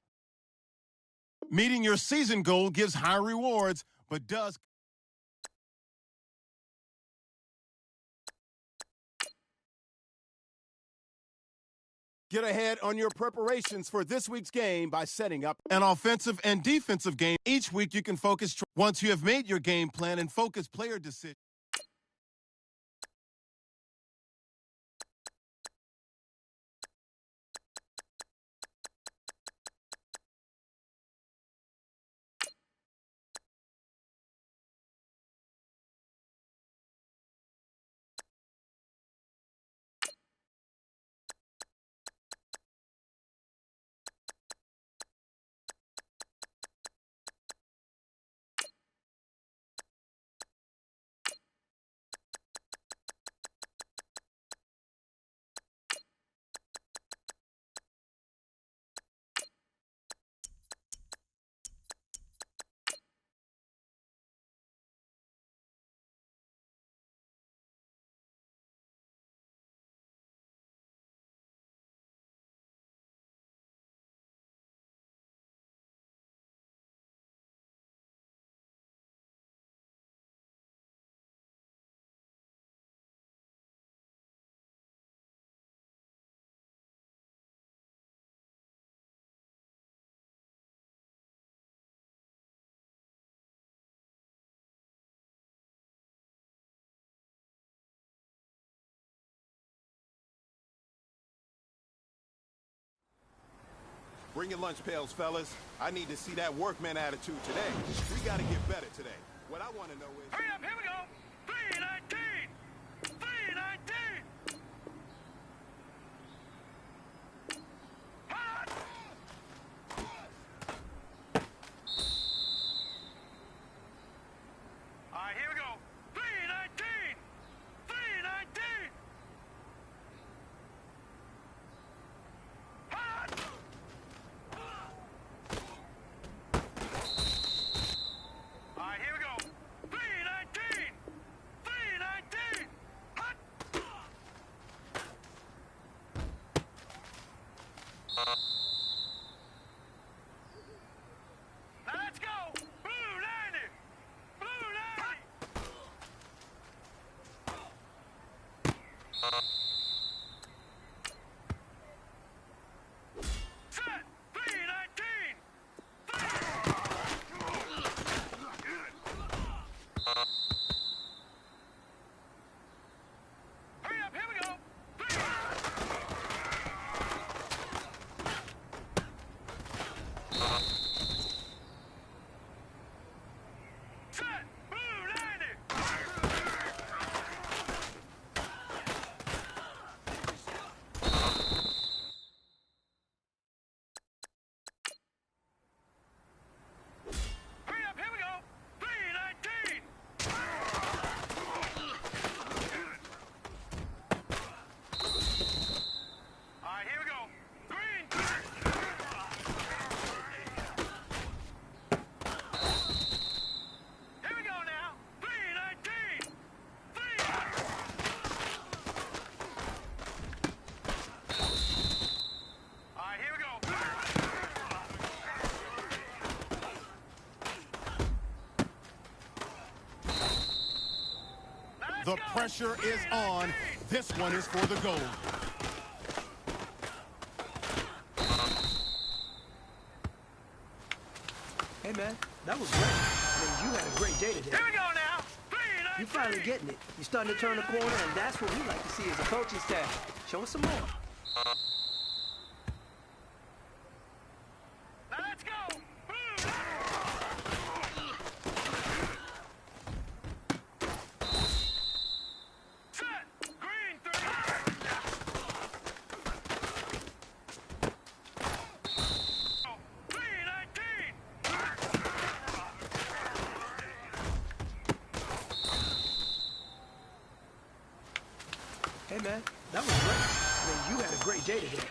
Meeting your season goal gives high rewards, but does get ahead on your preparations for this week's game by setting up an offensive and defensive game. Each week you can focus. Once you have made your game plan and focus player decisions. Bring your lunch pails, fellas. I need to see that workman attitude today. We got to get better today. What I want to know is... Hurry up, here we go! 319! 319! Hot! All right, here we go. 319! 319! Hot! All right, here we go. 319! 319! Hot! Now let's go! Blue 90! Blue 90! Set! 319! Hurry up, here we go! Set! Blue 90! Hurry up, here we go! 319! All right, here we go. Green! Here we go now. 319! 3! All right, here we go. Now The let's go. pressure is on. 319! This one is for the goal. Hey, man, that was great. I mean, you had a great day today. Here we go now. 319! You're finally getting it. You're starting to turn the corner, and that's what we like to see as a coaching staff. Show us some more. Now let's go. Set. Green 3. Green 19. Hey, man, that was great. I mean, you had a great day today.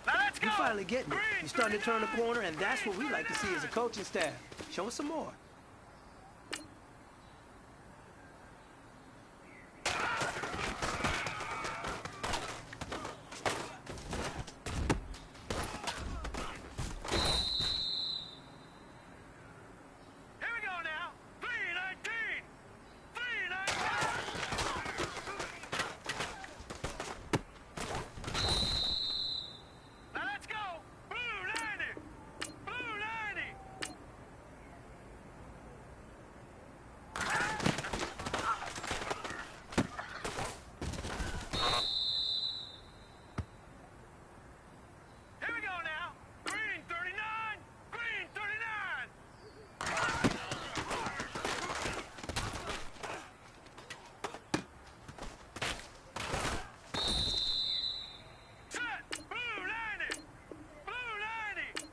Now let's go. You're finally getting it. You're starting to turn the corner, and that's what we like to see as a coaching staff. Show us some more. Here we go now. 319. 319. Now let's go. Blue 90. Blue 90. Here we go now. Green 39. Green 39. Set. Blue 90. Blue 90.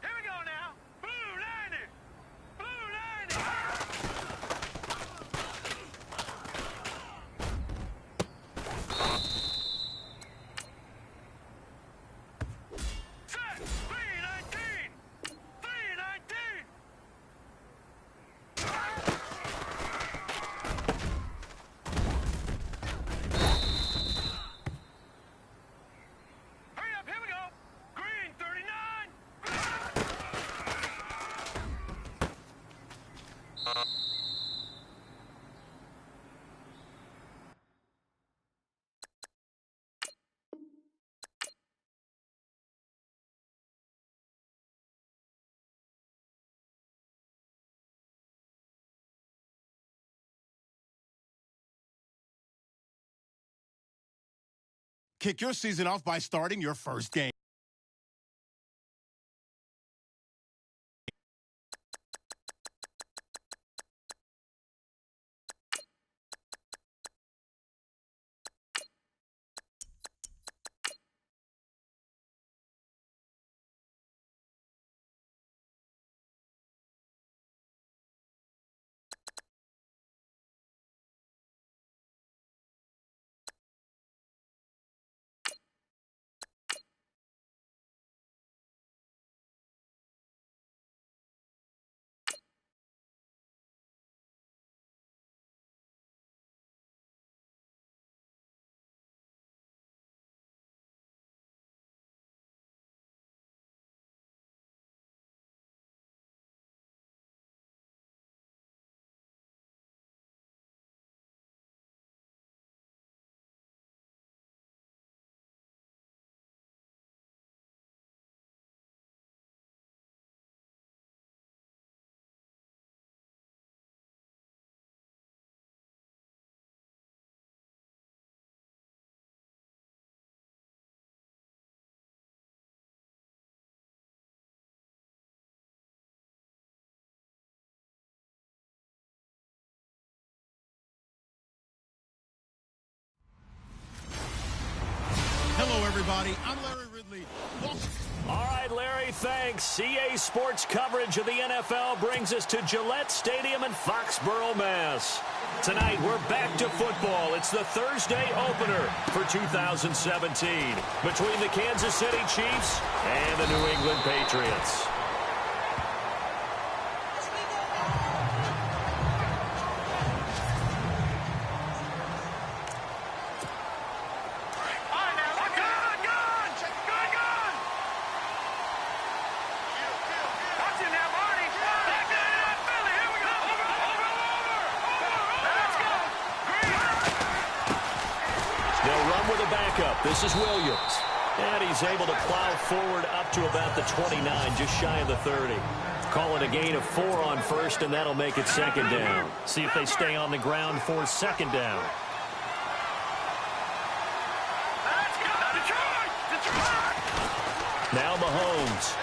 Here we go now. Blue 90. Blue 90. Set. 319. 319. Hurry up, here we go. Green 39. Kick your season off by starting your first game. Hello, everybody. I'm Larry Ridley. All right, Larry, thanks. CA Sports coverage of the NFL brings us to Gillette Stadium in Foxborough, Mass. Tonight, we're back to football. It's the Thursday opener for 2017 between the Kansas City Chiefs and the New England Patriots. backup. This is Williams. And he's able to plow forward up to about the 29, just shy of the 30. Call it a gain of 4 on first, and that'll make it second down. See if they stay on the ground for second down. Now Mahomes.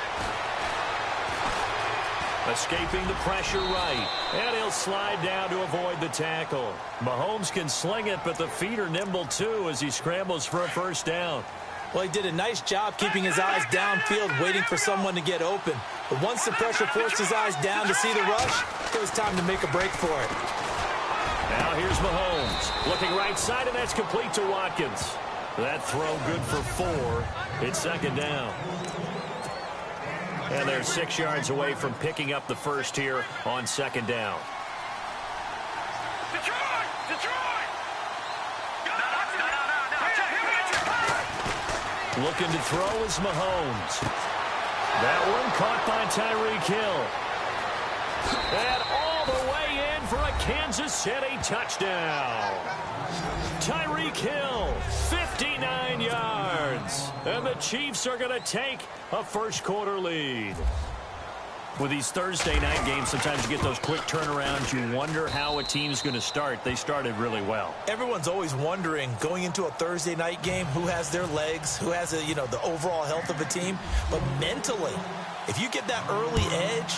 Escaping the pressure right. And he'll slide down to avoid the tackle. Mahomes can sling it, but the feet are nimble too as he scrambles for a first down. Well, he did a nice job keeping his eyes downfield, waiting for someone to get open. But once the pressure forced his eyes down to see the rush, it was time to make a break for it. Now here's Mahomes. Looking right side, and that's complete to Watkins. That throw good for 4. It's second down. And they're 6 yards away from picking up the first here on second down. Looking to throw is Mahomes. That one caught by Tyreek Hill. And all the way in for a Kansas City touchdown. Tyreek Hill, 59 yards. And the Chiefs are going to take a first-quarter lead. With these Thursday night games, sometimes you get those quick turnarounds. You wonder how a team's going to start. They started really well. Everyone's always wondering, going into a Thursday night game, who has their legs, who has the overall health of a team. But mentally, if you get that early edge,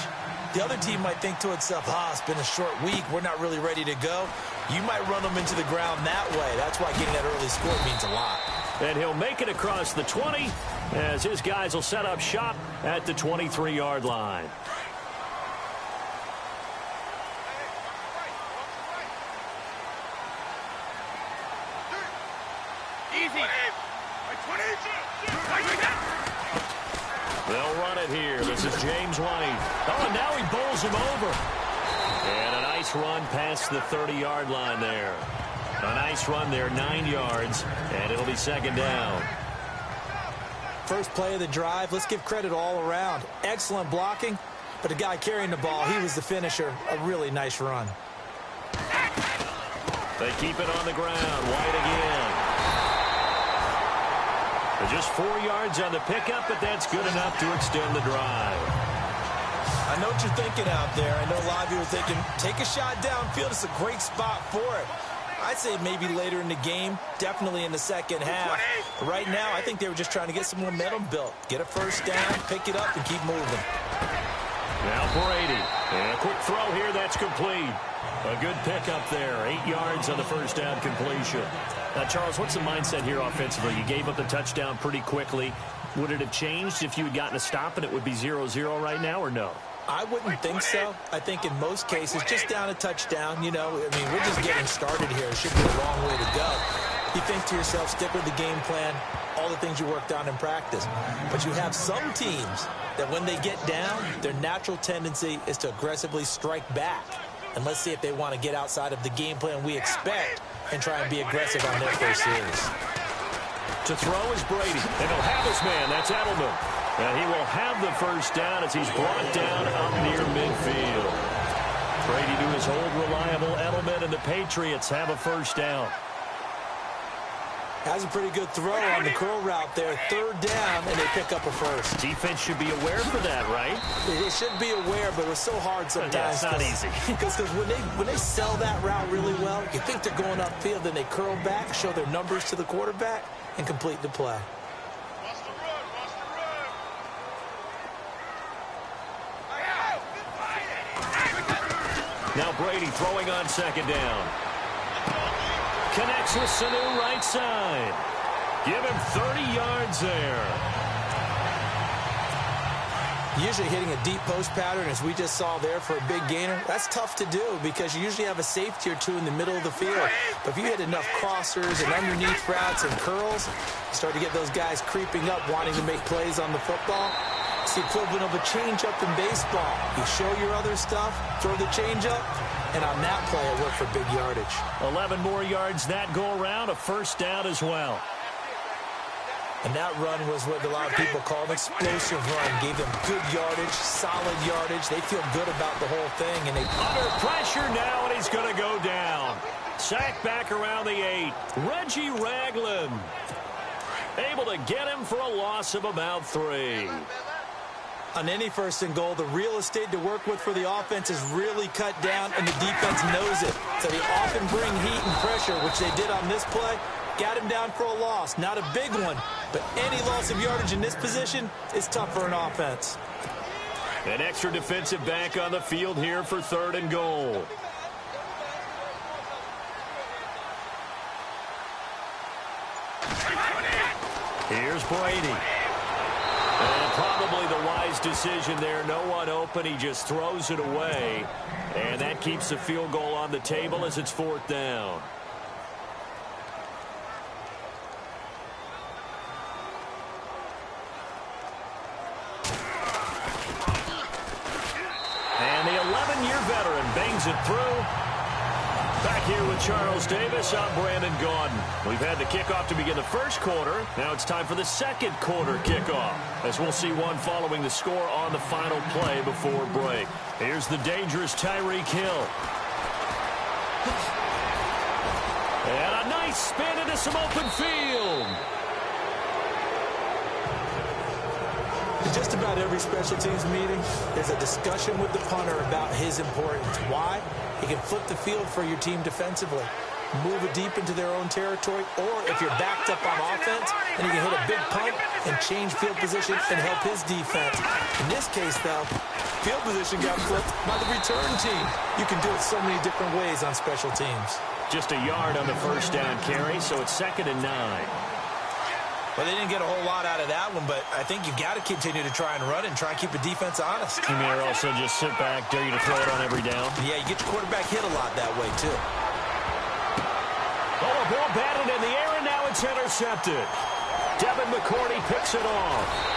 the other team might think to itself, it's been a short week. We're not really ready to go. You might run them into the ground that way. That's why getting that early score means a lot. And he'll make it across the 20 as his guys will set up shop at the 23-yard line. They'll run it here. This is James White. Oh, and now he bowls him over. And a nice run past the 30-yard line there. A nice run there, 9 yards, and it'll be second down. First play of the drive. Let's give credit all around. Excellent blocking, but the guy carrying the ball, he was the finisher. A really nice run. They keep it on the ground. White again. Just 4 yards on the pickup, but that's good enough to extend the drive. I know what you're thinking out there. I know a lot of you are thinking, take a shot downfield. It's a great spot for it. I'd say maybe later in the game, definitely in the second half. But right now, I think they were just trying to get some momentum built. Get a first down, pick it up, and keep moving. Now Brady. And a quick throw here, that's complete. A good pickup there. 8 yards on the first down completion. Now, Charles, what's the mindset here offensively? You gave up the touchdown pretty quickly. Would it have changed if you had gotten a stop and it would be 0-0 right now, or no? I wouldn't think so. I think in most cases, just down a touchdown, we're just getting started here. It should be a long way to go. You think to yourself, stick with the game plan, all the things you worked on in practice. But you have some teams that when they get down, their natural tendency is to aggressively strike back. And let's see if they want to get outside of the game plan we expect and try and be aggressive on their first series. To throw is Brady, and he'll have his man. That's Edelman. And he will have the first down as he's brought down up near midfield. Brady to his old reliable Edelman, and the Patriots have a first down. Has a pretty good throw on the curl route there. Third down, and they pick up a first. Defense should be aware for that, right? They should be aware, but it's so hard sometimes. Yeah, it's not easy. Because when they sell that route really well, you think they're going upfield, then they curl back, show their numbers to the quarterback, and complete the play. Now Brady throwing on second down. Connects with Sanu right side. Give him 30 yards there. Usually hitting a deep post pattern, as we just saw there for a big gainer, that's tough to do because you usually have a safety or two in the middle of the field. But if you hit enough crossers and underneath routes and curls, you start to get those guys creeping up, wanting to make plays on the football. It's the equivalent of a changeup in baseball. You show your other stuff, throw the changeup, and on that play, it worked for big yardage. 11 more yards that go around, a first down as well. And that run was what a lot of people call an explosive run. Gave them good yardage, solid yardage. They feel good about the whole thing. And they under pressure now, and he's going to go down. Sacked back around the 8. Reggie Ragland. Able to get him for a loss of about 3. On any 1st and goal, the real estate to work with for the offense is really cut down, and the defense knows it. So they often bring heat and pressure, which they did on this play. Got him down for a loss. Not a big one, but any loss of yardage in this position is tough for an offense. An extra defensive back on the field here for 3rd and goal. Here's Brady. And probably the wise decision there. No one open. He just throws it away. And that keeps the field goal on the table as it's 4th down. And the 11-year veteran bangs it through. Back here with Charles Davis, I'm Brandon Gaudin. We've had the kickoff to begin the 1st quarter. Now it's time for the 2nd quarter kickoff, as we'll see one following the score on the final play before break. Here's the dangerous Tyreek Hill. And a nice spin into some open field. In just about every special teams meeting, there's a discussion with the punter about his importance. Why? He can flip the field for your team defensively, move it deep into their own territory, or if you're backed up on offense, then he can hit a big punt and change field position and help his defense. In this case, though, field position got flipped by the return team. You can do it so many different ways on special teams. Just a yard on the 1st down carry, so it's 2nd and 9. Well, they didn't get a whole lot out of that one, but I think you've got to continue to try and run and try and keep the defense honest. You may also just sit back, dare you to throw it on every down. Yeah, you get your quarterback hit a lot that way, too. Oh, a ball batted in the air, and now it's intercepted. Devin McCourty picks it off.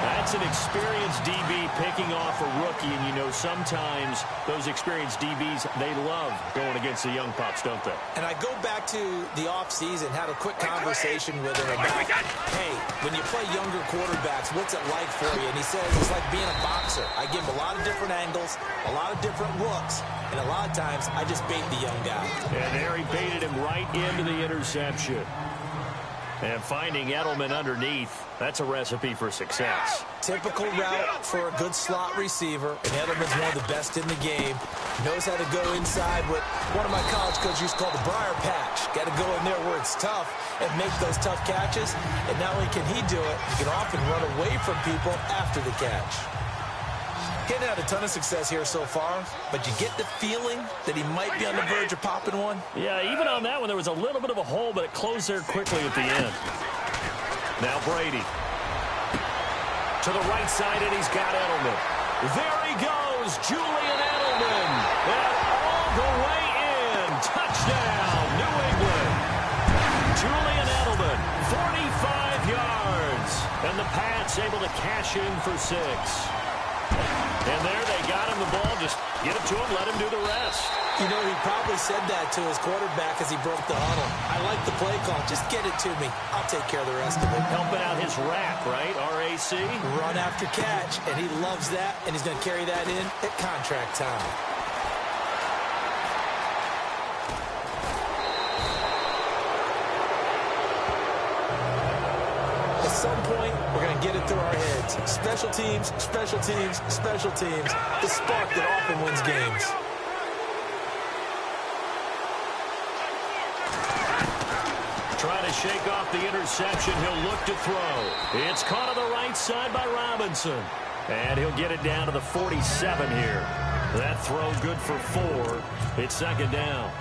That's an experienced DB picking off a rookie, and you know sometimes those experienced DBs, they love going against the young pups, don't they? And I go back to the offseason, had a quick conversation with him about, hey, when you play younger quarterbacks, what's it like for you? And he says it's like being a boxer. I give him a lot of different angles, a lot of different looks, and a lot of times I just bait the young guy. And there he baited him right into the interception. And finding Edelman underneath, that's a recipe for success. Typical route for a good slot receiver, and Edelman's one of the best in the game. Knows how to go inside what one of my college coaches used to call the briar patch. Got to go in there where it's tough and make those tough catches. And not only can he do it, he can often run away from people after the catch. Getting had a ton of success here so far, but you get the feeling that he might be on the verge of popping one. Yeah, even on that one, there was a little bit of a hole, but it closed there quickly at the end. Now Brady. To the right side, and he's got Edelman. There he goes, Julian Edelman. And all the way in. Touchdown, New England. Julian Edelman, 45 yards. And the Pats able to cash in for 6. And there they got him the ball. Just get it to him, let him do the rest. You know, he probably said that to his quarterback as he broke the huddle. I like the play call. Just get it to me. I'll take care of the rest of it. Helping out his RAC, right? R-A-C? Run after catch, and he loves that, and he's going to carry that in at contract time. At some point, we're going to get it through our heads. Special teams, special teams, special teams. The spark that often wins games. Trying to shake off the interception. He'll look to throw. It's caught on the right side by Robinson. And he'll get it down to the 47 here. That throw good for 4. It's 2nd down.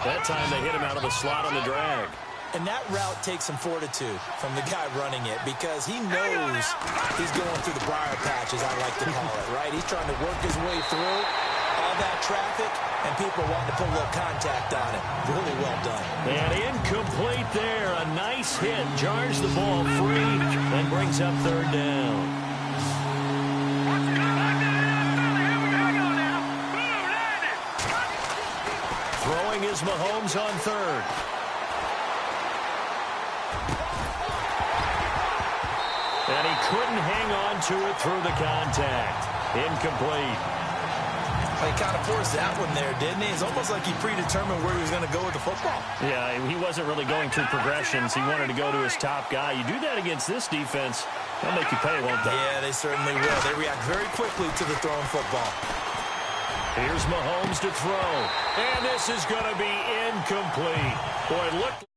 That time they hit him out of the slot on the drag. And that route takes some fortitude from the guy running it because he knows he's going through the briar patch, as I like to call it, right? He's trying to work his way through all that traffic, and people wanting to put a little contact on it. Really well done. And incomplete there. A nice hit. Jars the ball free and brings up 3rd down. Throwing is Mahomes on 3rd. And he couldn't hang on to it through the contact. Incomplete. He kind of forced that one there, didn't he? It's almost like he predetermined where he was going to go with the football. Yeah, he wasn't really going through progressions. He wanted to go to his top guy. You do that against this defense, they'll make you pay, won't they? Yeah, they certainly will. They react very quickly to the thrown football. Here's Mahomes to throw. And this is going to be incomplete. Boy, look.